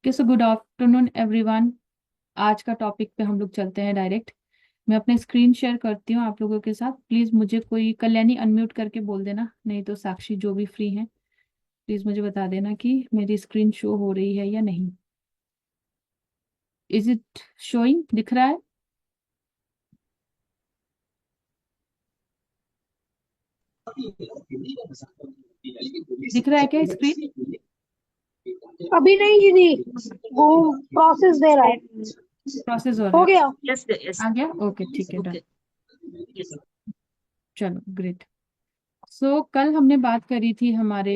So good afternoon everyone. आज का topic पे हम लोग चलते हैं डायरेक्ट। मैं अपने स्क्रीन शेयर करती हूँ आप लोगों के साथ। प्लीज मुझे कोई कल्याणी अनम्यूट करके बोल देना, नहीं तो साक्षी जो भी फ्री है प्लीज मुझे बता देना कि मेरी स्क्रीन शो हो रही है या नहीं। Is it showing? दिख रहा है? दिख रहा है क्या स्क्रीन? अभी नहीं दीदी, वो प्रोसेस दे रहा है। प्रोसेस हो रहा हो है? गया। Yes yes. आ गया? ओके ठीक है, डन। ओके। यस। चलो ग्रेट। सो कल हमने बात करी थी हमारे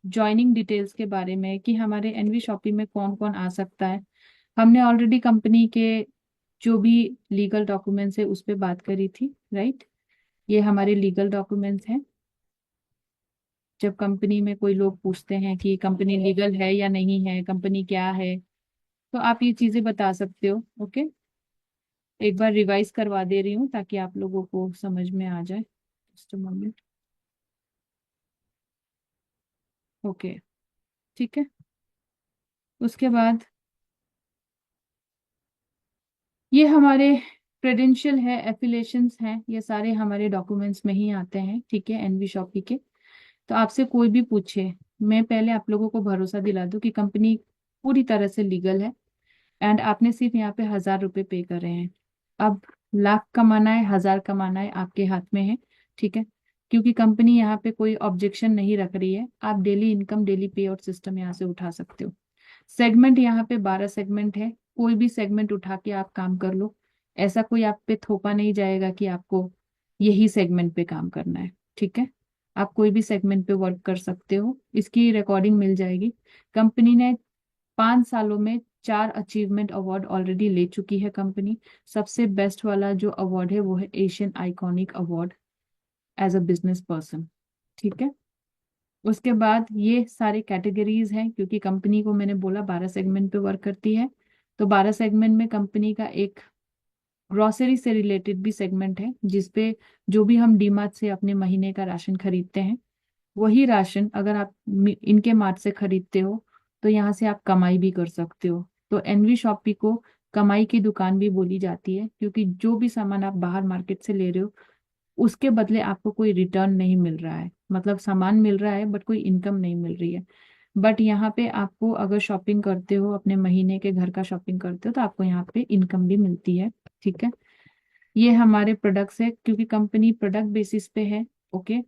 ज्वाइनिंग डिटेल्स के बारे में कि हमारे एनवी शॉपिंग में कौन कौन आ सकता है। हमने ऑलरेडी कंपनी के जो भी लीगल डॉक्यूमेंट्स है उस पे बात करी थी, राइट। ये हमारे लीगल डॉक्यूमेंट्स हैं। जब कंपनी में कोई लोग पूछते हैं कि कंपनी लीगल है या नहीं है, कंपनी क्या है, तो आप ये चीजें बता सकते हो। ओके, एक बार रिवाइज करवा दे रही हूँ ताकि आप लोगों को समझ में आ जाए। Just a moment. ओके, ठीक है। उसके बाद ये हमारे क्रेडेंशियल है, एफिलेशंस हैं, ये सारे हमारे डॉक्यूमेंट्स में ही आते हैं, ठीक है, एनवी शॉपी के। तो आपसे कोई भी पूछे, मैं पहले आप लोगों को भरोसा दिला दूं कि कंपनी पूरी तरह से लीगल है। एंड आपने सिर्फ यहाँ पे 1,000 रुपये पे कर रहे हैं। अब लाख कमाना है, 1,000 कमाना है, आपके हाथ में है, ठीक है। क्योंकि कंपनी यहाँ पे कोई ऑब्जेक्शन नहीं रख रही है, आप डेली इनकम डेली पे आउट सिस्टम यहाँ से उठा सकते हो। सेगमेंट यहाँ पे 12 सेगमेंट है, कोई भी सेगमेंट उठा के आप काम कर लो। ऐसा कोई आप पे थोपा नहीं जाएगा कि आपको यही सेगमेंट पे काम करना है, ठीक है। आप कोई भी सेगमेंट पे वर्क कर सकते हो, इसकी रिकॉर्डिंग मिल जाएगी। कंपनी ने 5 सालों में 4 अचीवमेंट अवार्ड ऑलरेडी ले चुकी है कंपनी। सबसे बेस्ट वाला जो अवार्ड है वो है Asian iconic award as a business person, ठीक है। उसके बाद ये सारे कैटेगरीज हैं, क्योंकि कंपनी को मैंने बोला 12 सेगमेंट पे वर्क करती है। तो 12 सेगमेंट में कंपनी का एक ग्रोसरी से रिलेटेड भी सेगमेंट है, जिसपे जो भी हम डीमार्ट से अपने महीने का राशन खरीदते हैं, वही राशन अगर आप इनके मार्ट से खरीदते हो तो यहाँ से आप कमाई भी कर सकते हो। तो एनवी शॉपी को कमाई की दुकान भी बोली जाती है, क्योंकि जो भी सामान आप बाहर मार्केट से ले रहे हो उसके बदले आपको कोई रिटर्न नहीं मिल रहा है। मतलब सामान मिल रहा है बट कोई इनकम नहीं मिल रही है। बट यहाँ पे आपको अगर शॉपिंग करते हो, अपने महीने के घर का शॉपिंग करते हो, तो आपको यहाँ पे इनकम भी मिलती है, ठीक है। ये हमारे प्रोडक्ट्स है, क्योंकि कंपनी प्रोडक्ट बेसिस पे है। ओके,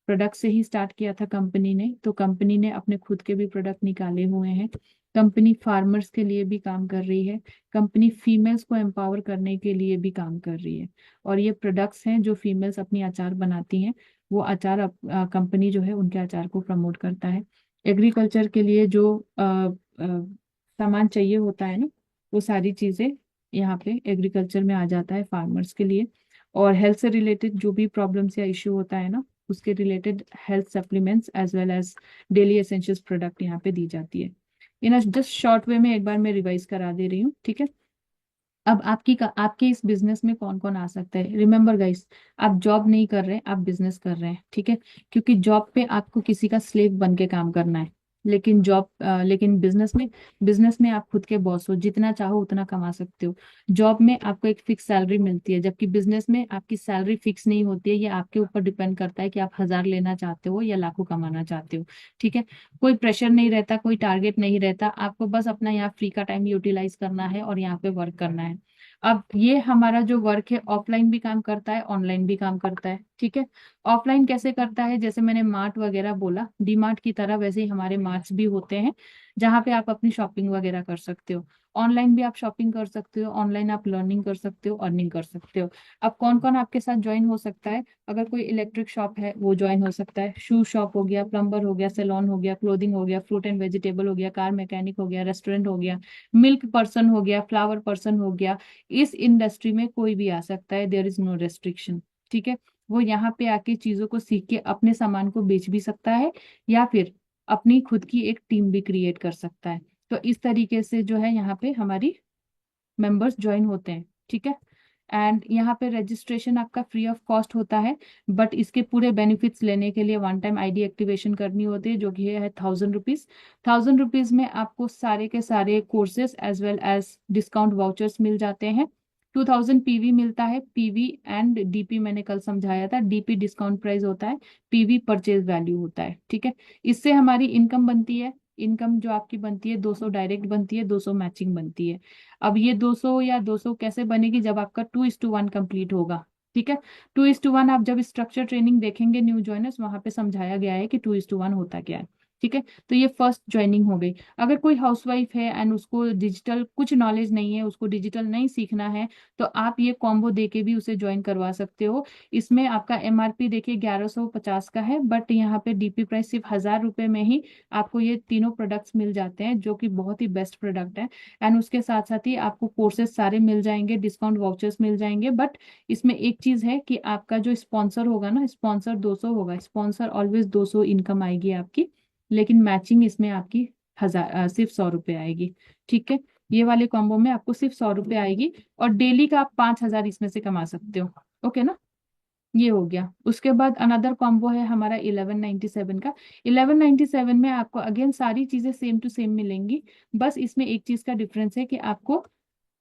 प्रोडक्ट से ही स्टार्ट किया था कंपनी ने, तो कंपनी ने अपने खुद के भी प्रोडक्ट निकाले हुए हैं। कंपनी फार्मर्स के लिए भी काम कर रही है, कंपनी फीमेल्स को एम्पावर करने के लिए भी काम कर रही है। और ये प्रोडक्ट्स हैं जो फीमेल्स अपनी अचार बनाती हैं, वो अचार कंपनी जो है उनके अचार को प्रमोट करता है। एग्रीकल्चर के लिए जो सामान चाहिए होता है ना, वो सारी चीजें यहाँ पे एग्रीकल्चर में आ जाता है फार्मर्स के लिए। और हेल्थ से रिलेटेड जो भी प्रॉब्लम्स या इश्यू होता है ना, उसके related health supplements as well as daily essentials product यहाँ पे दी जाती है। इन जस्ट शॉर्ट वे में एक बार मैं रिवाइज करा दे रही हूँ, ठीक है। अब आपके इस बिजनेस में कौन कौन आ सकता है? रिमेंबर गाइस, आप जॉब नहीं कर रहे, आप बिजनेस कर रहे हैं, ठीक है। क्योंकि जॉब पे आपको किसी का स्लेव बन के काम करना है, लेकिन बिजनेस में आप खुद के बॉस हो, जितना चाहो उतना कमा सकते हो। जॉब में आपको एक फिक्स सैलरी मिलती है, जबकि बिजनेस में आपकी सैलरी फिक्स नहीं होती है। ये आपके ऊपर डिपेंड करता है कि आप 1,000 लेना चाहते हो या लाखों कमाना चाहते हो, ठीक है। कोई प्रेशर नहीं रहता, कोई टारगेट नहीं रहता, आपको बस अपना यहाँ फ्री का टाइम यूटिलाइज करना है और यहाँ पे वर्क करना है। अब ये हमारा जो वर्क है ऑफलाइन भी काम करता है, ऑनलाइन भी काम करता है, ठीक है। ऑफलाइन कैसे करता है? जैसे मैंने मार्ट वगैरह बोला, डी मार्ट की तरह वैसे ही हमारे मार्ट्स भी होते हैं जहाँ पे आप अपनी शॉपिंग वगैरह कर सकते हो। ऑनलाइन भी आप शॉपिंग कर सकते हो, ऑनलाइन आप लर्निंग कर सकते हो, अर्निंग कर सकते हो। अब कौन कौन आपके साथ ज्वाइन हो सकता है? अगर कोई इलेक्ट्रिक शॉप है वो ज्वाइन हो सकता है, शू शॉप हो गया, प्लम्बर हो गया, सैलून हो गया, क्लोथिंग हो गया, फ्रूट एंड वेजिटेबल हो गया, कार मैकेनिक हो गया, रेस्टोरेंट हो गया, मिल्क पर्सन हो गया, फ्लावर पर्सन हो गया। इस इंडस्ट्री में कोई भी आ सकता है, देयर इज नो रेस्ट्रिक्शन, ठीक है। वो यहाँ पे आके चीजों को सीख के अपने सामान को बेच भी सकता है, या फिर अपनी खुद की एक टीम भी क्रिएट कर सकता है। तो इस तरीके से जो है यहाँ पे हमारी मेंबर्स ज्वाइन होते हैं, ठीक है। एंड यहाँ पे रजिस्ट्रेशन आपका फ्री ऑफ कॉस्ट होता है, बट इसके पूरे बेनिफिट्स लेने के लिए वन टाइम आईडी एक्टिवेशन करनी होती है, जो कि है 1000 रुपीज। 1000 रुपीज में आपको सारे के सारे courses as well as discount vouchers मिल जाते हैं। 2000 पीवी मिलता है। पीवी एंड डीपी मैंने कल समझाया था, डीपी डिस्काउंट प्राइस होता है, पीवी परचेज वैल्यू होता है, ठीक है। इससे हमारी इनकम बनती है। इनकम जो आपकी बनती है 200 डायरेक्ट बनती है, 200 मैचिंग बनती है। अब ये 200 या 200 कैसे बनेगी, जब आपका 2:1 कंप्लीट होगा, ठीक है। 2:1 आप जब स्ट्रक्चर ट्रेनिंग देखेंगे न्यू ज्वाइनर्स, वहां पे समझाया गया है कि 2:1 होता क्या है, ठीक है। तो ये फर्स्ट ज्वाइनिंग हो गई। अगर कोई हाउसवाइफ है एंड उसको डिजिटल कुछ नॉलेज नहीं है, उसको डिजिटल नहीं सीखना है, तो आप ये कॉम्बो दे के भी उसे ज्वाइन करवा सकते हो। इसमें आपका एमआरपी देखिए 1150 का है, बट यहाँ पे डीपी प्राइस सिर्फ 1000 रुपए में ही आपको ये तीनों प्रोडक्ट्स मिल जाते हैं, जो कि बहुत ही बेस्ट प्रोडक्ट है। एंड उसके साथ साथ ही आपको कोर्सेज सारे मिल जाएंगे, डिस्काउंट वाउचर्स मिल जाएंगे। बट इसमें एक चीज है कि आपका जो स्पॉन्सर होगा ना, स्पॉन्सर 200 होगा, स्पॉन्सर ऑलवेज 200 इनकम आएगी आपकी, लेकिन मैचिंग इसमें आपकी सिर्फ 100 रुपये आएगी, ठीक है। ये वाले कॉम्बो में आपको सिर्फ 100 रुपये आएगी, और डेली का आप 5000 इसमें से कमा सकते हो, ओके ना। ये हो गया। उसके बाद अनदर कॉम्बो है हमारा 1197 का। 1197 में आपको अगेन सारी चीजें सेम टू सेम मिलेंगी, बस इसमें एक चीज का डिफरेंस है कि आपको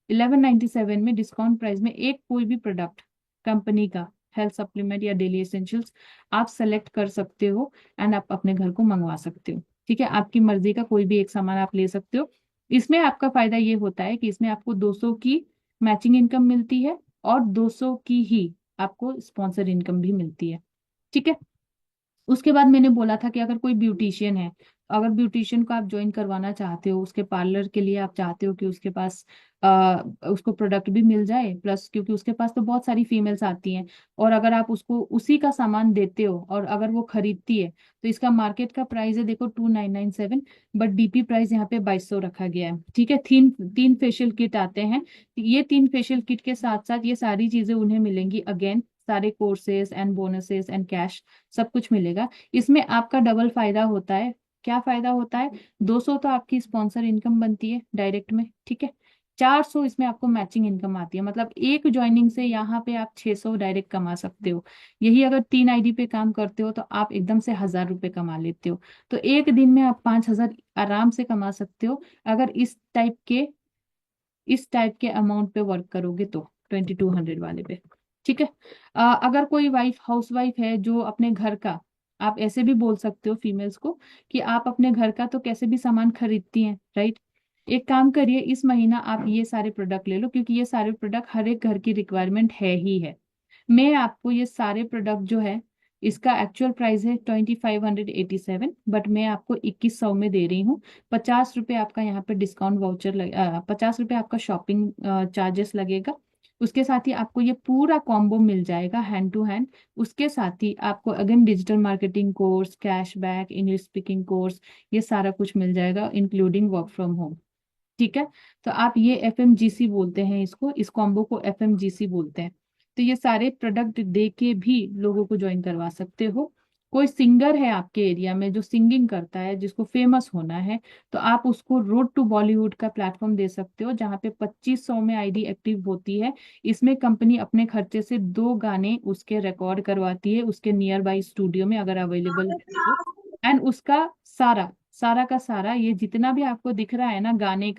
1197 में डिस्काउंट प्राइस में एक कोई भी प्रोडक्ट कंपनी का, हेल्थ सप्लीमेंट या डेली एसेंशियल्स, आप सेलेक्ट कर सकते हो एंड आप अपने घर को मंगवा सकते हो, ठीक है। आपकी मर्जी का कोई भी एक सामान आप ले सकते हो। इसमें आपका फायदा ये होता है कि इसमें आपको 200 की मैचिंग इनकम मिलती है, और 200 की ही आपको स्पॉन्सर इनकम भी मिलती है, ठीक है। उसके बाद मैंने बोला था कि अगर कोई ब्यूटिशियन है, अगर ब्यूटिशियन को आप ज्वाइन करवाना चाहते हो, उसके पार्लर के लिए आप चाहते हो कि उसके पास उसको प्रोडक्ट भी मिल जाए, प्लस क्योंकि उसके पास तो बहुत सारी फीमेल्स आती हैं, और अगर आप उसको उसी का सामान देते हो और अगर वो खरीदती है, तो इसका मार्केट का प्राइस है देखो 2997, बट डीपी प्राइस यहाँ पे 2200 रखा गया है, ठीक है। तीन तीन फेशियल किट आते हैं। ये तीन फेशियल किट के साथ साथ ये सारी चीजें उन्हें मिलेंगी, अगेन सारे courses and bonuses and cash सब कुछ मिलेगा। इसमें आपका डबल फायदा होता है। क्या फायदा होता है, 200 तो आपकी स्पॉन्सर इनकम बनती है डायरेक्ट में, ठीक है। 400 इसमें आपको मैचिंग इनकम आती है, मतलब एक ज्वाइनिंग से यहाँ पे आप 600 डायरेक्ट कमा सकते हो। यही अगर 3 आईडी पे काम करते हो तो आप एकदम से 1000 रुपये कमा लेते हो। तो एक दिन में आप 5000 आराम से कमा सकते हो, अगर इस टाइप के अमाउंट पे वर्क करोगे तो 2200 वाले पे, ठीक है। अगर कोई वाइफ हाउस वाइफ है जो अपने घर का, आप ऐसे भी बोल सकते हो फीमेल्स को कि आप अपने घर का तो कैसे भी सामान खरीदती हैं, राइट। एक काम करिए, इस महीना आप ये सारे प्रोडक्ट ले लो, क्योंकि ये सारे प्रोडक्ट हर एक घर की रिक्वायरमेंट है ही है। मैं आपको ये सारे प्रोडक्ट जो है, इसका एक्चुअल प्राइस है 2587, बट मैं आपको 2100 में दे रही हूँ। 50 रुपये आपका यहाँ पे डिस्काउंट वाउचर 50 रुपये आपका शॉपिंग चार्जेस लगेगा। उसके साथ ही आपको ये पूरा कॉम्बो मिल जाएगा हैंड टू हैंड। उसके साथ ही आपको again digital marketing course, cashback, English speaking course, ये सारा कुछ मिल जाएगा इंक्लूडिंग वर्क फ्रॉम होम, ठीक है। तो आप ये एफएमजीसी बोलते हैं इसको, इस कॉम्बो को एफएमजीसी बोलते हैं। तो ये सारे प्रोडक्ट दे के भी लोगों को ज्वाइन करवा सकते हो। कोई सिंगर है आपके एरिया में जो सिंगिंग करता है, जिसको फेमस होना है, तो आप उसको रोड टू बॉलीवुड का प्लेटफॉर्म दे सकते हो, जहाँ पे 2500 में आईडी एक्टिव होती है। इसमें कंपनी अपने खर्चे से 2 गाने उसके रिकॉर्ड करवाती है उसके नियर बाई स्टूडियो में, अगर अवेलेबल है तो। एंड उसका सारा सारा का सारा ये जितना भी आपको दिख रहा है ना गाने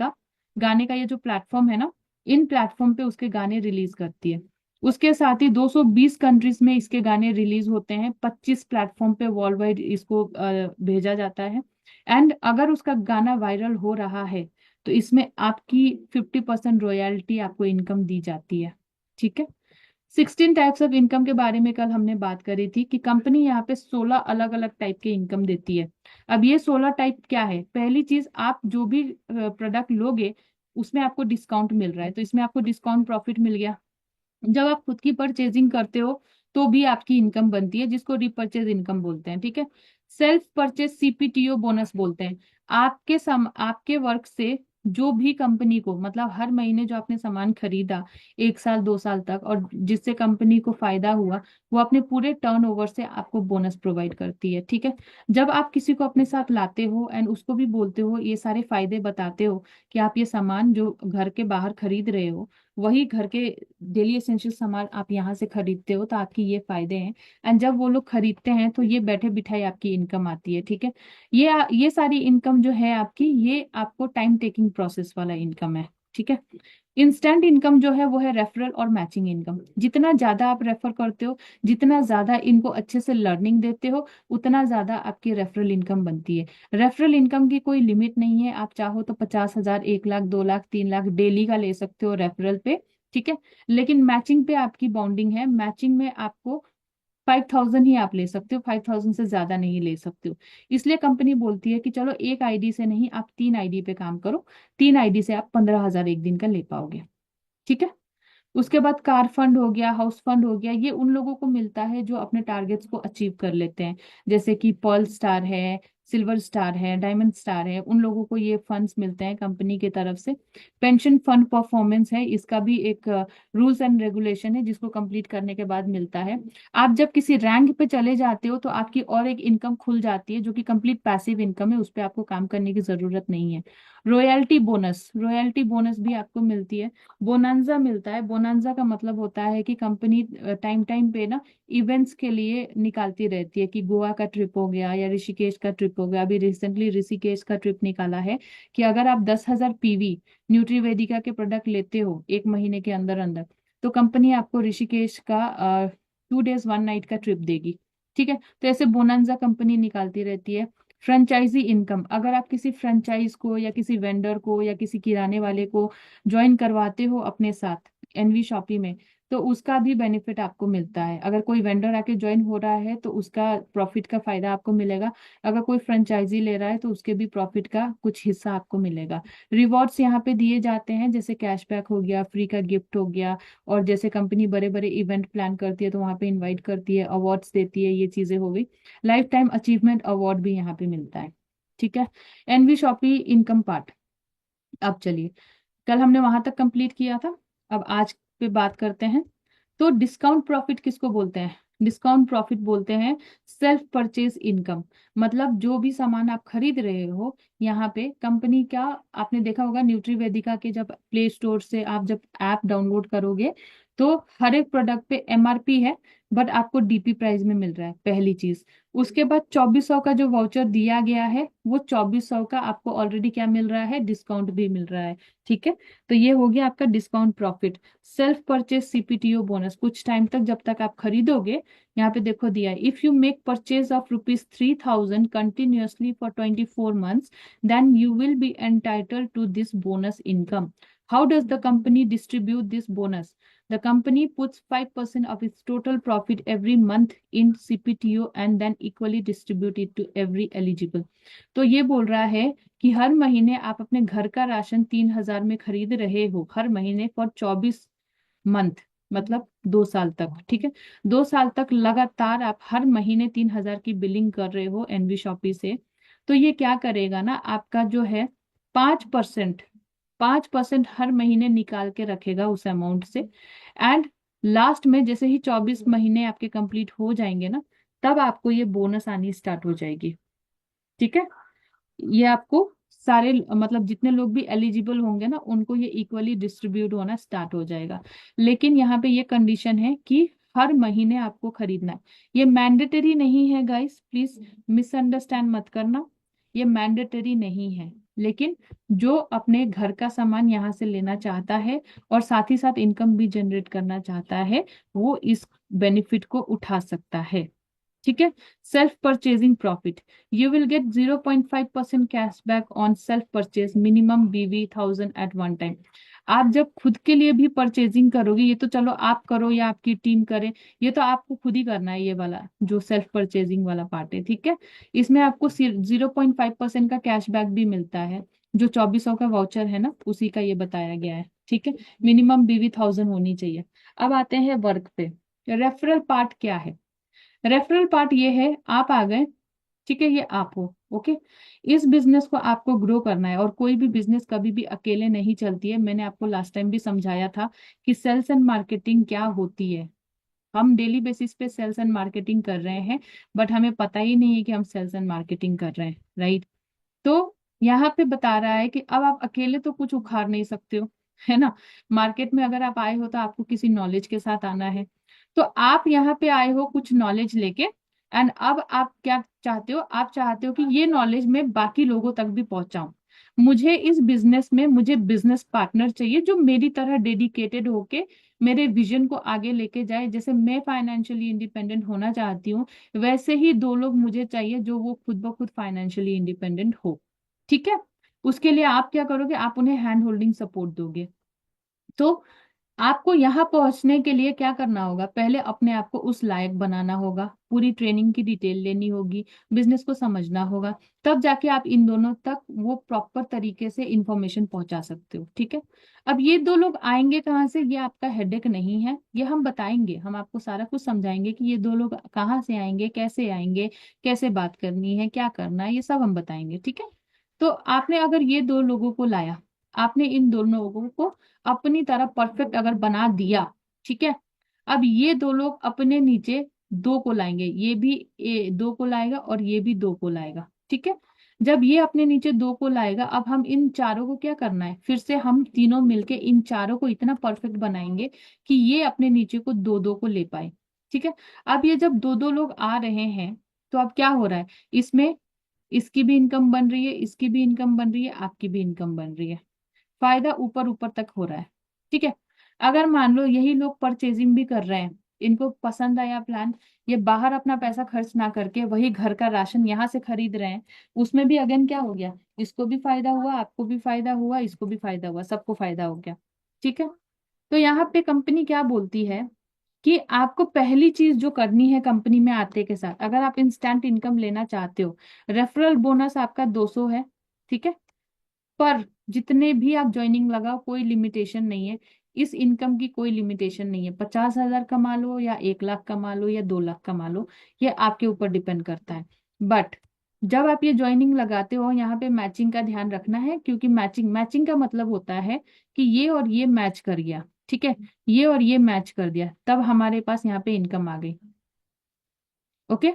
का ये जो प्लेटफॉर्म है ना, इन प्लेटफॉर्म पे उसके गाने रिलीज करती है। उसके साथ ही 220 कंट्रीज में इसके गाने रिलीज होते हैं, 25 प्लेटफॉर्म पे वर्ल्ड वाइड इसको भेजा जाता है। एंड अगर उसका गाना वायरल हो रहा है, तो इसमें आपकी 50% रॉयल्टी आपको इनकम दी जाती है, ठीक है। 16 टाइप्स ऑफ इनकम के बारे में कल हमने बात करी थी कि कंपनी यहाँ पे 16 अलग अलग टाइप के इनकम देती है। अब ये 16 टाइप क्या है, पहली चीज, आप जो भी प्रोडक्ट लोगे उसमें आपको डिस्काउंट मिल रहा है, तो इसमें आपको डिस्काउंट प्रॉफिट मिल गया। जब आप खुद की परचेजिंग करते हो तो भी आपकी इनकम बनती है, जिसको रिपर्चेज इनकम बोलते हैं, ठीक है। सेल्फ परचेज सीपीटीओ बोनस बोलते हैं। आपके वर्क से जो भी कंपनी को, मतलब हर महीने जो आपने सामान खरीदा 1 साल 2 साल तक, और जिससे कंपनी को फायदा हुआ, वो अपने पूरे टर्नओवर से आपको बोनस प्रोवाइड करती है, ठीक है। जब आप किसी को अपने साथ लाते हो एंड उसको भी बोलते हो, ये सारे फायदे बताते हो कि आप ये सामान जो घर के बाहर खरीद रहे हो, वही घर के डेली एसेंशियल सामान आप यहाँ से खरीदते हो, तो आपकी ये फायदे हैं। एंड जब वो लोग खरीदते हैं तो ये बैठे बिठाई आपकी इनकम आती है, ठीक है। ये सारी इनकम जो है आपकी, ये आपको टाइम टेकिंग प्रोसेस वाला इनकम है, ठीक है। इंस्टेंट इनकम जो है वो है रेफरल और मैचिंग इनकम। जितना ज्यादा आप रेफर करते हो, जितना ज्यादा इनको अच्छे से लर्निंग देते हो, उतना ज्यादा आपकी रेफरल इनकम बनती है। रेफरल इनकम की कोई लिमिट नहीं है, आप चाहो तो 50,000, 1 लाख, 2 लाख, 3 लाख डेली का ले सकते हो रेफरल पे, ठीक है। लेकिन मैचिंग पे आपकी बाउंडिंग है, मैचिंग में आपको 5,000 ही आप ले सकते हो, 5,000 से ज्यादा नहीं ले सकते हो। इसलिए कंपनी बोलती है कि चलो एक आईडी से नहीं, आप 3 आईडी पे काम करो, 3 आईडी से आप 15,000 एक दिन का ले पाओगे, ठीक है। उसके बाद कार फंड हो गया, हाउस फंड हो गया, ये उन लोगों को मिलता है जो अपने टारगेट्स को अचीव कर लेते हैं। जैसे कि पर्ल स्टार है, सिल्वर स्टार है, डायमंड स्टार है, उन लोगों को ये फंड्स मिलते हैं कंपनी की तरफ से। पेंशन फंड परफॉर्मेंस है, इसका भी एक रूल्स एंड रेगुलेशन है जिसको कंप्लीट करने के बाद मिलता है। आप जब किसी रैंक पे चले जाते हो तो आपकी और एक इनकम खुल जाती है जो कि कंप्लीट पैसिव इनकम है, उस पर आपको काम करने की जरूरत नहीं है। रॉयल्टी बोनस, रॉयल्टी बोनस भी आपको मिलती है। बोनांजा मिलता है। बोनांजा का मतलब होता है कि कंपनी टाइम टाइम पे ना इवेंट्स के लिए निकालती रहती है, कि गोवा का ट्रिप हो गया या ऋषिकेश का ट्रिप हो गया। अभी रिसेंटली ऋषिकेश का ट्रिप निकाला है कि अगर आप 10,000 पीवी न्यूट्रीवेदिका के प्रोडक्ट लेते हो 1 महीने के अंदर अंदर, तो कंपनी आपको ऋषिकेश का 2 डेज 1 नाइट का ट्रिप देगी, ठीक है। तो ऐसे बोनांजा कंपनी निकालती रहती है। फ्रेंचाइजी इनकम, अगर आप किसी फ्रेंचाइज को या किसी वेंडर को या किसी किराने वाले को ज्वाइन करवाते हो अपने साथ एनवी शॉपी में, तो उसका भी बेनिफिट आपको मिलता है। अगर कोई वेंडर आके ज्वाइन हो रहा है तो उसका प्रॉफिट का फायदा आपको मिलेगा। अगर कोई फ्रेंचाइजी ले रहा है तो उसके भी प्रॉफिट का कुछ हिस्सा आपको मिलेगा। रिवॉर्ड्स यहाँ पे दिए जाते हैं, जैसे कैशबैक हो गया, फ्री का गिफ्ट हो गया, और जैसे कंपनी बड़े बड़े इवेंट प्लान करती है तो वहाँ पे इनवाइट करती है, अवार्ड्स देती है, ये चीजें हो गई। लाइफ टाइम अचीवमेंट अवार्ड भी यहाँ पे मिलता है, ठीक है। NV shoppy income part. अब चलिए, कल हमने वहां तक कंप्लीट किया था, अब आज पे बात करते हैं। तो डिस्काउंट प्रॉफिट किसको बोलते हैं? डिस्काउंट प्रॉफिट बोलते हैं सेल्फ परचेज इनकम। मतलब जो भी सामान आप खरीद रहे हो यहाँ पे कंपनी का, आपने देखा होगा न्यूट्री वेदिका के जब प्ले स्टोर से आप जब ऐप डाउनलोड करोगे तो हर एक प्रोडक्ट पे एमआरपी है, बट आपको डीपी प्राइस में मिल रहा है, पहली चीज। उसके बाद 2,400 का जो वाउचर दिया गया है, वो 2,400 का आपको ऑलरेडी क्या मिल रहा है, डिस्काउंट भी मिल रहा है, ठीक है। तो ये हो गया आपका discount profit. Self purchase CPTO bonus, कुछ टाइम तक जब तक आप खरीदोगे, यहाँ पे देखो दिया है, if you make purchase of ₹3,000 continuously for 24 months, then you will be entitled to this bonus income. How does the company distribute this bonus? The company puts 5% of its total profit every month in CPTO and then equally distribute it to every eligible। तो ये बोल रहा है कि हर महीने आप अपने घर का राशन 3,000 में खरीद रहे हो हर महीने फॉर 24 मंथ, मतलब 2 साल तक, ठीक है। 2 साल तक लगातार आप हर महीने 3,000 की बिलिंग कर रहे हो एनवी शॉपी से। तो ये क्या करेगा ना, आपका जो है 5%, 5% हर महीने निकाल के रखेगा उस अमाउंट से। एंड लास्ट में जैसे ही 24 महीने आपके कंप्लीट हो जाएंगे ना, तब आपको ये बोनस आनी स्टार्ट हो जाएगी, ठीक है। ये आपको सारे मतलब जितने लोग भी एलिजिबल होंगे ना, उनको ये इक्वली डिस्ट्रीब्यूट होना स्टार्ट हो जाएगा। लेकिन यहाँ पे ये कंडीशन है कि हर महीने आपको खरीदना है। ये मैंडेटरी नहीं है गाइस, प्लीज मिसअंडरस्टैंड मत करना। ये मैंडेटरी नहीं है, लेकिन जो अपने घर का सामान यहाँ से लेना चाहता है और साथ ही साथ इनकम भी जनरेट करना चाहता है, वो इस बेनिफिट को उठा सकता है, ठीक है। Self purchasing profit, you will get 0.5% cashback on self purchase minimum BV 1,000 at one time. आप जब खुद के लिए भी परचेजिंग करोगे, ये तो चलो आप करो या आपकी टीम करे, ये तो आपको खुद ही करना है, ये वाला जो सेल्फ परचेजिंग वाला पार्ट है, ठीक है। इसमें आपको 0.5% का कैशबैक भी मिलता है, जो 2,400 का वाउचर है ना, उसी का ये बताया गया है, ठीक है। मिनिमम BV 1,000 होनी चाहिए। अब आते हैं वर्क पे। रेफरल पार्ट क्या है? रेफरल पार्ट ये है, आप आ गए, ठीक है, ये आप हो, ओके। इस बिजनेस को आपको ग्रो करना है, और कोई भी बिजनेस कभी भी अकेले नहीं चलती है। मैंने आपको लास्ट टाइम भी समझाया था कि सेल्स एंड मार्केटिंग क्या होती है। हम डेली बेसिस पे सेल्स एंड मार्केटिंग कर रहे हैं, बट हमें पता ही नहीं है कि हम सेल्स एंड मार्केटिंग कर रहे हैं, राइट। तो यहाँ पे बता रहा है कि अब आप अकेले तो कुछ उखाड़ नहीं सकते हो, है ना। मार्केट में अगर आप आए हो तो आपको किसी नॉलेज के साथ आना है। तो आप यहाँ पे आए हो कुछ नॉलेज लेके, एंड अब आप क्या चाहते हो, आप चाहते हो कि ये नॉलेज मैं बाकी लोगों तक भी पहुंचाऊं। मुझे इस बिजनेस में मुझे बिजनेस पार्टनर चाहिए जो मेरी तरह डेडिकेटेड होके मेरे विजन को आगे लेके जाए। जैसे मैं फाइनेंशियली इंडिपेंडेंट होना चाहती हूँ, वैसे ही दो लोग मुझे चाहिए जो वो खुद ब खुद फाइनेंशियली इंडिपेंडेंट हो। ठीक है। उसके लिए आप क्या करोगे, आप उन्हें हैंड होल्डिंग सपोर्ट दोगे। तो आपको यहाँ पहुंचने के लिए क्या करना होगा, पहले अपने आप को उस लायक बनाना होगा, पूरी ट्रेनिंग की डिटेल लेनी होगी, बिजनेस को समझना होगा, तब जाके आप इन दोनों तक वो प्रॉपर तरीके से इंफॉर्मेशन पहुंचा सकते हो। ठीक है। अब ये दो लोग आएंगे कहाँ से, ये आपका हेडेक नहीं है, ये हम बताएंगे, हम आपको सारा कुछ समझाएंगे कि ये दो लोग कहाँ से आएंगे, कैसे बात करनी है, क्या करना है, ये सब हम बताएंगे। ठीक है। तो आपने अगर ये दो लोगों को लाया, आपने इन दोनों लोगों को अपनी तरह परफेक्ट अगर बना दिया, ठीक है। अब ये दो लोग अपने नीचे दो को लाएंगे, ये भी दो को लाएगा और ये भी दो को लाएगा। ठीक है। जब ये अपने नीचे दो को लाएगा, अब हम इन चारों को क्या करना है, फिर से हम तीनों मिलके इन चारों को इतना परफेक्ट बनाएंगे कि ये अपने नीचे को दो दो को ले पाए। ठीक है। अब ये जब दो दो लोग आ रहे हैं, तो अब क्या हो रहा है, इसमें इसकी भी इनकम बन रही है, इसकी भी इनकम बन रही है, आपकी भी इनकम बन रही है, फायदा ऊपर ऊपर तक हो रहा है। ठीक है। अगर मान लो यही लोग परचेजिंग भी कर रहे हैं, इनको पसंद आया प्लान, ये बाहर अपना पैसा खर्च ना करके वही घर का राशन यहाँ से खरीद रहे हैं, उसमें भी अगेन क्या हो गया, इसको भी फायदा हुआ, आपको भी फायदा हुआ, इसको भी फायदा हुआ, सबको फायदा हो गया। ठीक है। तो यहाँ पे कंपनी क्या बोलती है कि आपको पहली चीज जो करनी है कंपनी में आते के साथ, अगर आप इंस्टेंट इनकम लेना चाहते हो, रेफरल बोनस आपका 200 है। ठीक है। पर जितने भी आप ज्वाइनिंग लगाओ कोई लिमिटेशन नहीं है, इस इनकम की कोई लिमिटेशन नहीं है, 50,000 कमा लो या 1 लाख कमा लो या 2 लाख कमा लो, ये आपके ऊपर डिपेंड करता है। बट जब आप ये ज्वाइनिंग लगाते हो, यहाँ पे मैचिंग का ध्यान रखना है, क्योंकि मैचिंग मैचिंग का मतलब होता है कि ये और ये मैच कर गया। ठीक है। ये और ये मैच कर दिया, तब हमारे पास यहाँ पे इनकम आ गई। ओके।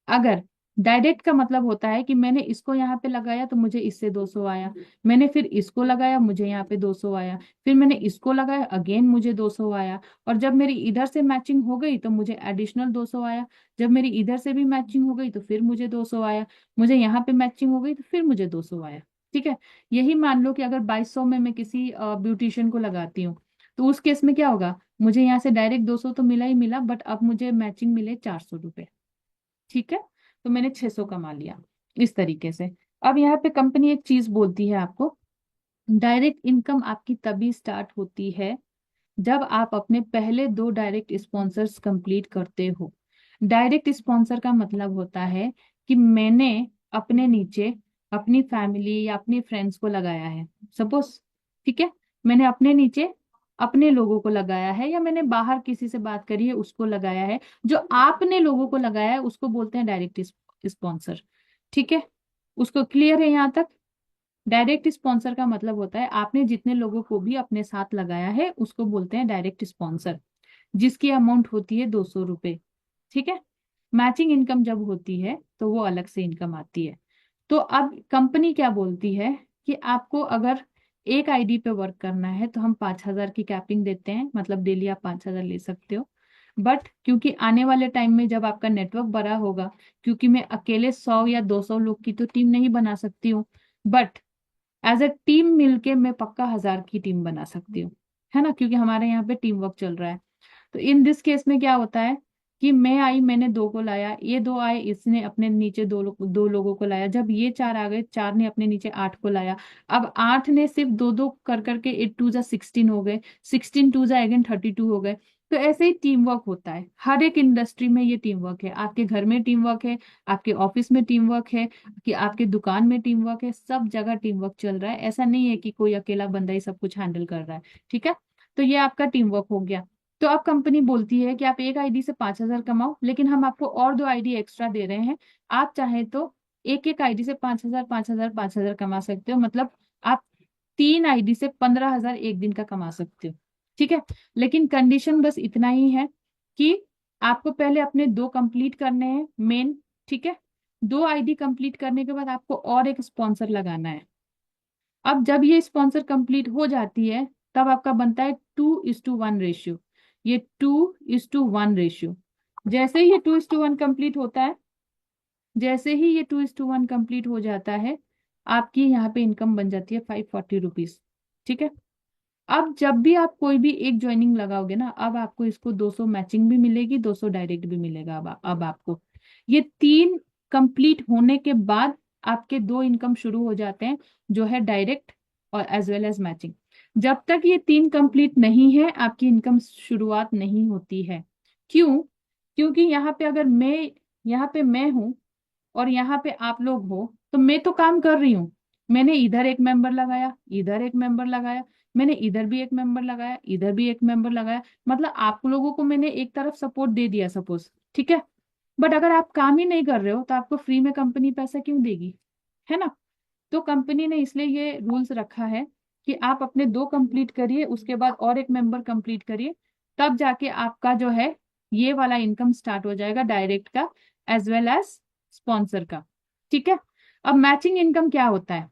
अगर डायरेक्ट का मतलब होता है कि मैंने इसको यहाँ पे लगाया तो मुझे इससे 200 आया, मैंने फिर इसको लगाया मुझे यहाँ पे 200 आया, फिर मैंने इसको लगाया अगेन मुझे 200 आया, और जब मेरी इधर से मैचिंग हो गई तो मुझे एडिशनल 200 आया, जब मेरी इधर से भी मैचिंग हो गई तो फिर मुझे 200 आया, मुझे यहाँ पे मैचिंग हो गई तो फिर मुझे 200 आया। ठीक है। यही मान लो कि अगर 2200 में मैं किसी ब्यूटिशियन को लगाती हूँ, तो उस केस में क्या होगा, मुझे यहाँ से डायरेक्ट 200 तो मिला ही मिला, बट अब मुझे मैचिंग मिले 400 रुपये। ठीक है। तो मैंने 600 कमा लिया इस तरीके से। अब यहाँ पे कंपनी एक चीज बोलती है आपको, डायरेक्ट इनकम आपकी तभी स्टार्ट होती है जब आप अपने पहले दो डायरेक्ट स्पॉन्सर्स कंप्लीट करते हो। डायरेक्ट स्पॉन्सर का मतलब होता है कि मैंने अपने नीचे अपनी फैमिली या अपने फ्रेंड्स को लगाया है, सपोज। ठीक है। मैंने अपने नीचे अपने लोगों को लगाया है, या मैंने बाहर किसी से बात करी है उसको लगाया है, जो आपने लोगों को लगाया है उसको बोलते हैं डायरेक्ट स्पॉन्सर। ठीक है। उसको क्लियर है यहाँ तक। डायरेक्ट स्पॉन्सर का मतलब होता है आपने जितने लोगों को भी अपने साथ लगाया है उसको बोलते हैं डायरेक्ट स्पॉन्सर, जिसकी अमाउंट होती है 200 रुपये। ठीक है। मैचिंग इनकम जब होती है तो वो अलग से इनकम आती है। तो अब कंपनी क्या बोलती है कि आपको अगर एक आईडी पे वर्क करना है तो हम 5,000 की कैपिंग देते हैं, मतलब डेली आप 5,000 ले सकते हो। बट क्योंकि आने वाले टाइम में जब आपका नेटवर्क बड़ा होगा, क्योंकि मैं अकेले 100 या 200 लोग की तो टीम नहीं बना सकती हूँ, बट एज अ टीम मिलके मैं पक्का 1,000 की टीम बना सकती हूँ, है ना, क्योंकि हमारे यहाँ पे टीम वर्क चल रहा है। तो इन दिस केस में क्या होता है कि मैं आई, मैंने दो को लाया, ये दो आए, इसने अपने नीचे दो लोगों को लाया, जब ये चार आ गए, चार ने अपने नीचे 8 को लाया, अब 8 ने सिर्फ दो दो कर करके 8 2 जा 16 हो गए, 16 2 जा अगेन 32 हो गए। तो ऐसे ही टीम वर्क होता है, हर एक इंडस्ट्री में ये टीम वर्क है, आपके घर में टीम वर्क है, आपके ऑफिस में टीम वर्क है, कि आपके दुकान में टीम वर्क है, सब जगह टीम वर्क चल रहा है, ऐसा नहीं है कि कोई अकेला बंदा ही सब कुछ हैंडल कर रहा है। ठीक है। तो ये आपका टीम वर्क हो गया। तो अब कंपनी बोलती है कि आप एक आईडी से 5,000 कमाओ, लेकिन हम आपको और दो आईडी एक्स्ट्रा दे रहे हैं, आप चाहें तो एक एक आईडी से 5,000 5,000 5,000 कमा सकते हो, मतलब आप 3 आईडी से 15,000 एक दिन का कमा सकते हो। ठीक है। लेकिन कंडीशन बस इतना ही है कि आपको पहले अपने दो कंप्लीट करने हैं मेन। ठीक है। दो आईडी कंप्लीट करने के बाद आपको और एक स्पॉन्सर लगाना है। अब जब ये स्पॉन्सर कंप्लीट हो जाती है, तब आपका बनता है 2:1 रेशियो। ये 2:1 रेशियो। जैसे ही ये 2:1 कंप्लीट होता है, जैसे ही ये 2:1 कंप्लीट हो जाता है, आपकी यहाँ पे इनकम बन जाती है 540 रुपीज। ठीक है। अब जब भी आप कोई भी एक ज्वाइनिंग लगाओगे ना, अब आपको इसको 200 मैचिंग भी मिलेगी, 200 डायरेक्ट भी मिलेगा। अब आपको ये तीन कंप्लीट होने के बाद आपके दो इनकम शुरू हो जाते हैं, जो है डायरेक्ट और एज वेल एज मैचिंग। जब तक ये तीन कंप्लीट नहीं है, आपकी इनकम शुरुआत नहीं होती है। क्यों? क्योंकि यहाँ पे अगर मैं हूं और यहाँ पे आप लोग हो, तो मैं तो काम कर रही हूँ। मैंने इधर एक मेंबर लगाया, इधर एक मेंबर लगाया, मैंने इधर भी एक मेंबर लगाया, इधर भी एक मेंबर लगाया, मतलब आप लोगों को मैंने एक तरफ सपोर्ट दे दिया सपोज। ठीक है। बट अगर आप काम ही नहीं कर रहे हो तो आपको फ्री में कंपनी पैसा क्यों देगी? है ना? तो कंपनी ने इसलिए ये रूल्स रखा है कि आप अपने दो कंप्लीट करिए, उसके बाद और एक मेंबर कंप्लीट करिए, तब जाके आपका जो है ये वाला इनकम स्टार्ट हो जाएगा, डायरेक्ट का एज वेल एज स्पॉन्सर का। ठीक है। अब मैचिंग इनकम क्या होता है?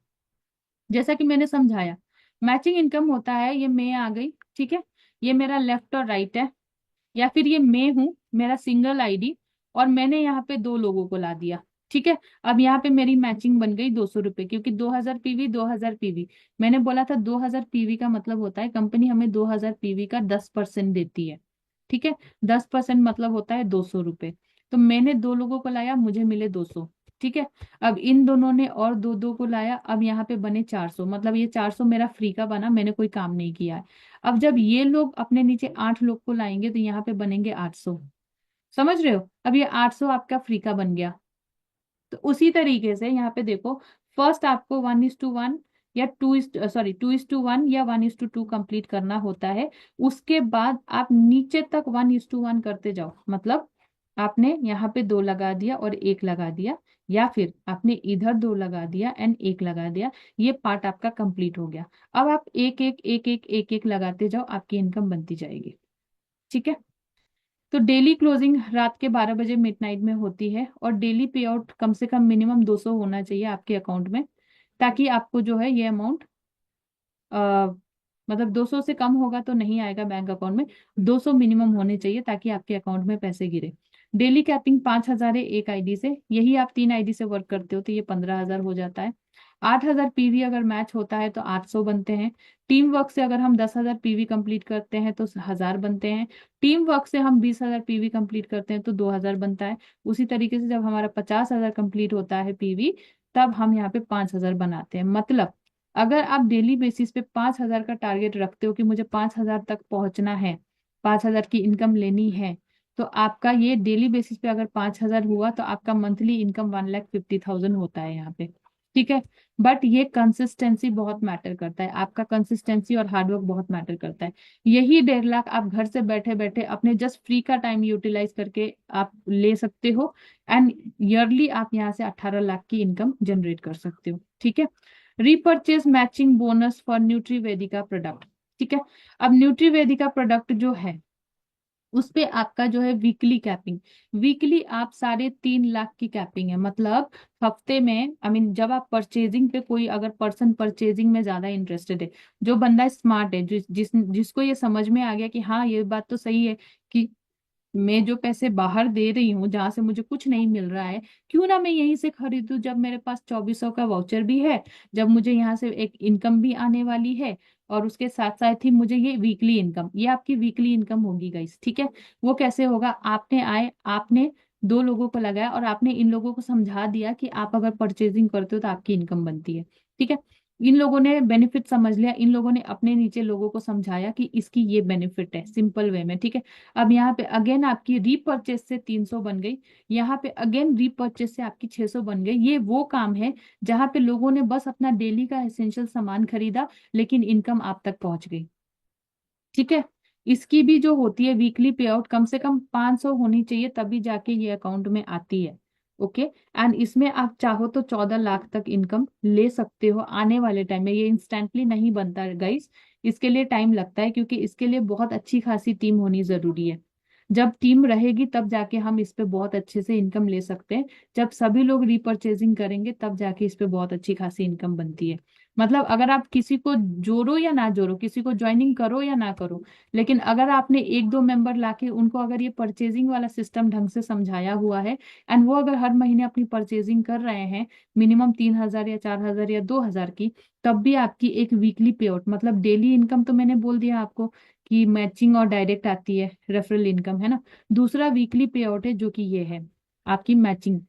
जैसा कि मैंने समझाया, मैचिंग इनकम होता है, ये मैं आ गई, ठीक है, ये मेरा लेफ्ट और राइट है, या फिर ये मैं हूं, मेरा सिंगल आईडी, और मैंने यहाँ पे दो लोगों को ला दिया। ठीक है। अब यहाँ पे मेरी मैचिंग बन गई 200 रुपए, क्योंकि 2000 पीवी, 2000 पीवी। मैंने बोला था 2000 पीवी का मतलब होता है कंपनी हमें 2000 पीवी का 10% देती है। ठीक है। 10% मतलब होता है 200 रुपए। तो मैंने दो लोगों को लाया, मुझे मिले 200। ठीक है। अब इन दोनों ने और दो दो को लाया, अब यहाँ पे बने 400, मतलब ये 400 मेरा फ्री का बना, मैंने कोई काम नहीं किया है। अब जब ये लोग अपने नीचे 8 लोग को लाएंगे तो यहाँ पे बनेंगे 800। समझ रहे हो? अब ये 800 आपका फ्री का बन गया। तो उसी तरीके से यहाँ पे देखो, फर्स्ट आपको 1:1 या 2:1 या 1:2 कंप्लीट करना होता है। उसके बाद आप नीचे तक 1:1 करते जाओ, मतलब आपने यहाँ पे दो लगा दिया और एक लगा दिया, या फिर आपने इधर दो लगा दिया एंड एक लगा दिया, ये पार्ट आपका कंप्लीट हो गया। अब आप एक एक एक एक एक एक लगाते जाओ, आपकी इनकम बनती जाएगी। ठीक है। तो डेली क्लोजिंग रात के 12 बजे मिडनाइट में होती है, और डेली पे आउट कम से कम मिनिमम 200 होना चाहिए आपके अकाउंट में, ताकि आपको जो है ये अमाउंट, मतलब 200 से कम होगा तो नहीं आएगा बैंक अकाउंट में, 200 मिनिमम होने चाहिए ताकि आपके अकाउंट में पैसे गिरे। डेली कैपिंग 5,000 है एक आईडी से, यही आप 3 आईडी से वर्क करते हो तो ये 15,000 हो जाता है। 8,000 पीवी अगर मैच होता है तो 800 बनते हैं। टीम वर्क से अगर हम 10,000 पीवी कंप्लीट करते हैं तो 1,000 बनते हैं। टीम वर्क से हम 20,000 पीवी कंप्लीट करते हैं तो 2,000 बनता है। उसी तरीके से जब हमारा 50,000 कंप्लीट होता है पीवी, तब हम यहाँ पे 5,000 बनाते हैं। मतलब अगर आप डेली बेसिस पे 5,000 का टारगेट रखते हो कि मुझे 5,000 तक पहुंचना है, 5,000 की इनकम लेनी है, तो आपका ये डेली बेसिस पे अगर 5,000 हुआ तो आपका मंथली इनकम 1,50,000 होता है यहाँ पे। ठीक है। बट ये कंसिस्टेंसी बहुत मैटर करता है, आपका कंसिस्टेंसी और हार्डवर्क बहुत मैटर करता है। यही 1.5 लाख आप घर से बैठे बैठे अपने जस्ट फ्री का टाइम यूटिलाइज करके आप ले सकते हो, एंड ईयरली आप यहाँ से 18 लाख की इनकम जनरेट कर सकते हो। ठीक है। Repurchase matching bonus for Nutrivedika product. ठीक है। अब न्यूट्रीवेदिका प्रोडक्ट जो है, उस पे आपका जो है वीकली कैपिंग, वीकली आप 3.5 लाख की कैपिंग है। मतलब हफ्ते में, जब आप परचेजिंग पे, कोई अगर पर्सन परचेजिंग में ज्यादा इंटरेस्टेड है, जो बंदा स्मार्ट है, जिसको ये समझ में आ गया कि हाँ ये बात तो सही है कि मैं जो पैसे बाहर दे रही हूँ जहां से मुझे कुछ नहीं मिल रहा है, क्यों ना मैं यहीं से खरीदूं, जब मेरे पास 2,400 का वाउचर भी है, जब मुझे यहाँ से एक इनकम भी आने वाली है, और उसके साथ साथ ही मुझे ये वीकली इनकम, ये आपकी वीकली इनकम होगी गाइस। ठीक है। वो कैसे होगा? आपने दो लोगों को लगाया और आपने इन लोगों को समझा दिया कि आप अगर परचेजिंग करते हो तो आपकी इनकम बनती है। ठीक है। इन लोगों ने बेनिफिट समझ लिया, इन लोगों ने अपने नीचे लोगों को समझाया कि इसकी ये बेनिफिट है, सिंपल वे में। ठीक है। अब यहाँ पे अगेन आपकी रीपर्चेस से 300 बन गई, यहाँ पे अगेन रीपर्चेस से आपकी 600 बन गई। ये वो काम है जहां पे लोगों ने बस अपना डेली का एसेंशियल सामान खरीदा, लेकिन इनकम आप तक पहुंच गई। ठीक है। इसकी भी जो होती है वीकली पे आउट, कम से कम 500 होनी चाहिए, तभी जाके ये अकाउंट में आती है। ओके। एंड इसमें आप चाहो तो 14 लाख तक इनकम ले सकते हो आने वाले टाइम में। ये इंस्टेंटली नहीं बनता गाइस, इसके लिए टाइम लगता है, क्योंकि इसके लिए बहुत अच्छी खासी टीम होनी जरूरी है। जब टीम रहेगी तब जाके हम इस पे बहुत अच्छे से इनकम ले सकते हैं। जब सभी लोग रीपर्चेजिंग करेंगे तब जाके इस पे बहुत अच्छी खासी इनकम बनती है। मतलब अगर आप किसी को जोड़ो या ना जोड़ो, किसी को ज्वाइनिंग करो या ना करो, लेकिन अगर आपने एक दो मेंबर लाके उनको अगर ये परचेजिंग वाला सिस्टम ढंग से समझाया हुआ है, एंड वो अगर हर महीने अपनी परचेजिंग कर रहे हैं मिनिमम 3,000 या 4,000 या 2,000 की, तब भी आपकी एक वीकली पे आउट, मतलब डेली इनकम तो मैंने बोल दिया आपको कि मैचिंग और डायरेक्ट आती है, रेफरल इनकम है ना। दूसरा वीकली पे आउट है जो कि ये है आपकी मैचिंग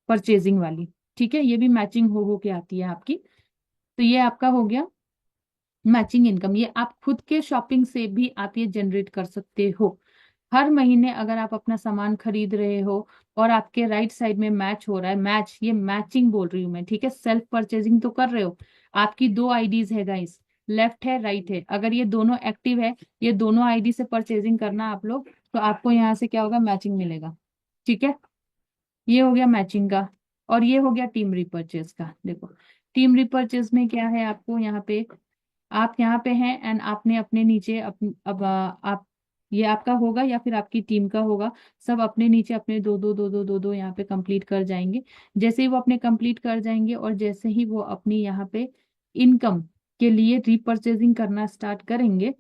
परचेजिंग वाली। ठीक है, ये भी मैचिंग हो के आती है आपकी। तो ये आपका हो गया मैचिंग इनकम। ये आप खुद के शॉपिंग से भी आप ये जनरेट कर सकते हो। हर महीने अगर आप अपना सामान खरीद रहे हो और आपके राइट साइड में मैच हो रहा है, मैच ये मैचिंग बोल रही हूँ मैं, ठीक है, सेल्फ परचेजिंग तो कर रहे हो। आपकी दो आईडीज है गाइस, लेफ्ट है राइट है, अगर ये दोनों एक्टिव है, ये दोनों आईडी से परचेजिंग करना आप लोग, तो आपको यहाँ से क्या होगा, मैचिंग मिलेगा। ठीक है, ये हो गया मैचिंग का। और ये हो गया टीम रिपर्चेज का। देखो टीम रिपर्चेज में क्या है, आपको यहाँ पे, आप यहाँ पे हैं एंड आपने अपने नीचे अब आप, ये आपका होगा या फिर आपकी टीम का होगा, सब अपने नीचे अपने दो दो दो दो दो दो यहाँ पे कंप्लीट कर जाएंगे। जैसे ही वो अपने कंप्लीट कर जाएंगे और जैसे ही वो अपनी यहाँ पे इनकम के लिए रीपरचेजिंग करना स्टार्ट करेंगे,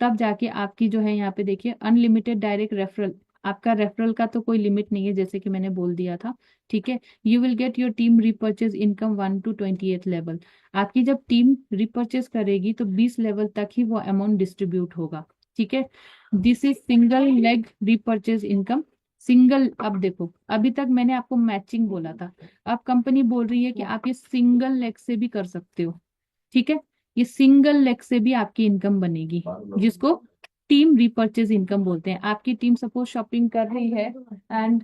तब जाके आपकी जो है यहाँ पे देखिए अनलिमिटेड डायरेक्ट रेफरल। आपका रेफरल का तो कोई लिमिट नहीं है जैसे कि मैंने बोल दिया था। ठीक है, you will get your team repurchase income 1 to 28 level. आपकी जब टीम रिपर्चेस करेगी तो 20 लेवल तक ही वो अमाउंट डिस्ट्रीब्यूट होगा। ठीक है, this is single leg repurchase income. Single, अब देखो अभी तक मैंने आपको मैचिंग बोला था, अब कंपनी बोल रही है कि आप ये सिंगल लेग से भी कर सकते हो। ठीक है, ये सिंगल लेग से भी आपकी इनकम बनेगी, जिसको टीम रिपर्चेज इनकम बोलते हैं। आपकी टीम सपोज शॉपिंग कर रही है एंड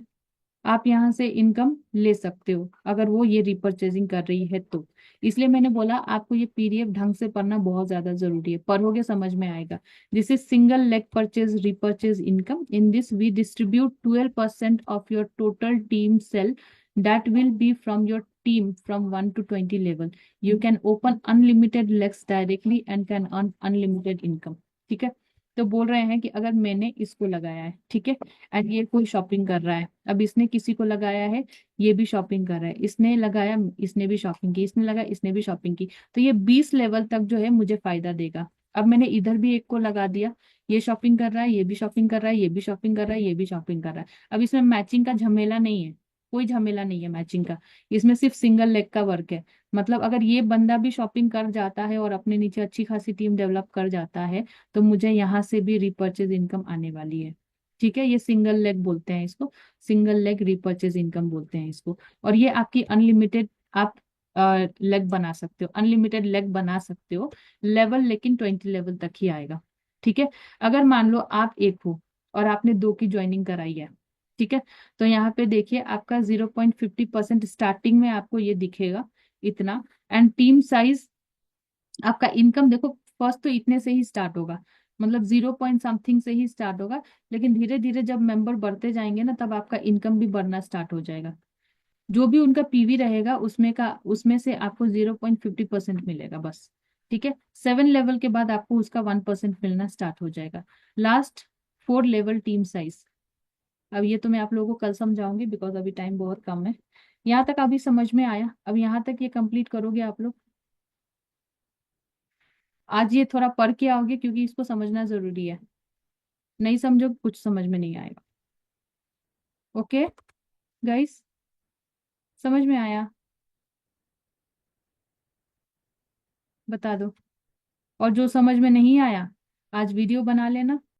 आप यहाँ से इनकम ले सकते हो अगर वो ये रिपर्चेजिंग कर रही है तो। इसलिए मैंने बोला आपको ये पीडीएफ ढंग से पढ़ना बहुत ज्यादा जरूरी है, पढ़ोगे समझ में आएगा। This is single leg purchase repurchase income. In this we distribute 12% of your total team sale that will be from your team from 1 to 20 level. You can open unlimited legs directly and can earn unlimited income. ठीक है, तो बोल रहे हैं कि अगर मैंने इसको लगाया है, ठीक है, एंड ये कोई शॉपिंग कर रहा है, अब इसने किसी को लगाया है, ये भी शॉपिंग कर रहा है, इसने लगाया, इसने भी शॉपिंग की, इसने लगाया, इसने भी शॉपिंग की, तो ये 20 लेवल तक जो है मुझे फायदा देगा। अब मैंने इधर भी एक को लगा दिया, ये शॉपिंग कर रहा है, ये भी शॉपिंग कर रहा है, ये भी शॉपिंग कर रहा है, ये भी शॉपिंग कर रहा है। अब इसमें मैचिंग का झमेला नहीं है, कोई झमेला नहीं है मैचिंग का, इसमें सिर्फ सिंगल लेग का वर्क है। मतलब अगर ये बंदा भी शॉपिंग कर जाता है और अपने नीचे अच्छी खासी टीम डेवलप कर जाता है, तो मुझे यहाँ से भी रिपर्चेज इनकम आने वाली है। ठीक है, ये सिंगल लेग बोलते हैं इसको, सिंगल लेग रिपर्चेज इनकम बोलते हैं इसको। और ये आपकी अनलिमिटेड, आप लेग बना सकते हो, अनलिमिटेड लेग बना सकते हो, लेवल लेकिन 20 लेवल तक ही आएगा। ठीक है, अगर मान लो आप एक हो और आपने दो की ज्वाइनिंग कराई है, ठीक है, तो यहाँ पे देखिए आपका 0.50% स्टार्टिंग में आपको ये दिखेगा इतना। एंड टीम साइज, आपका इनकम देखो फर्स्ट तो इतने से ही स्टार्ट होगा, मतलब 0 समथिंग से ही स्टार्ट होगा, लेकिन धीरे धीरे जब मेंबर बढ़ते जाएंगे ना तब आपका इनकम भी बढ़ना स्टार्ट हो जाएगा। जो भी उनका पीवी रहेगा उसमें से आपको 0.50% मिलेगा बस। ठीक है, 7 लेवल के बाद आपको उसका 1% मिलना स्टार्ट हो जाएगा। लास्ट 4 लेवल टीम साइज, अब ये तो मैं आप लोगों को कल समझाऊंगी बिकॉज अभी टाइम बहुत कम है। यहाँ तक अभी समझ में आया, अब यहाँ तक ये कंप्लीट करोगे आप लोग। आज ये थोड़ा पढ़ के आओगे क्योंकि इसको समझना जरूरी है, नहीं समझो कुछ समझ में नहीं आएगा। ओके गाइस, समझ में आया, बता दो। और जो समझ में नहीं आया आज वीडियो बना लेना,